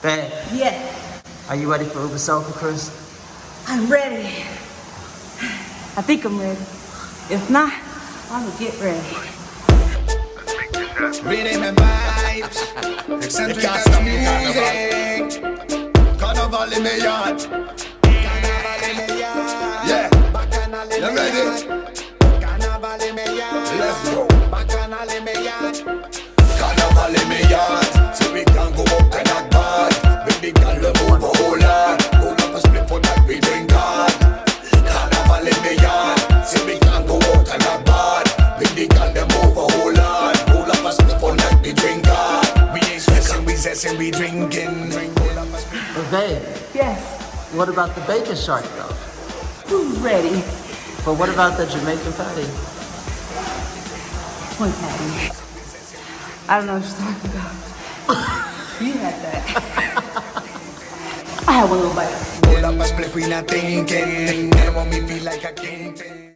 Hey, Yeah, are you ready for Uber Sofa Cruise? I'm ready. I think I'm ready. If not, I will get ready. Rhythm and vibes, eccentric as music. Carnival in the yard. Yeah, you ready? Let's go. Carnival in the yard, so we can go out and not bad. Baby girl, we move a whole lot. Hold up a split for that we drink hard. Carnival in the yard, so we can go out and not bad. Baby girl, they move a whole lot. Hold up a split for that we drink hard. We ain't stressing, we zesting, we drinking. Hey, Yes, what about the bacon shark though? who's ready? But what about the Jamaican patty? One patty. I don't know what you're talking about. You had that. I had one little bite. Hold up a split, we not thinking. They want me feel like a king.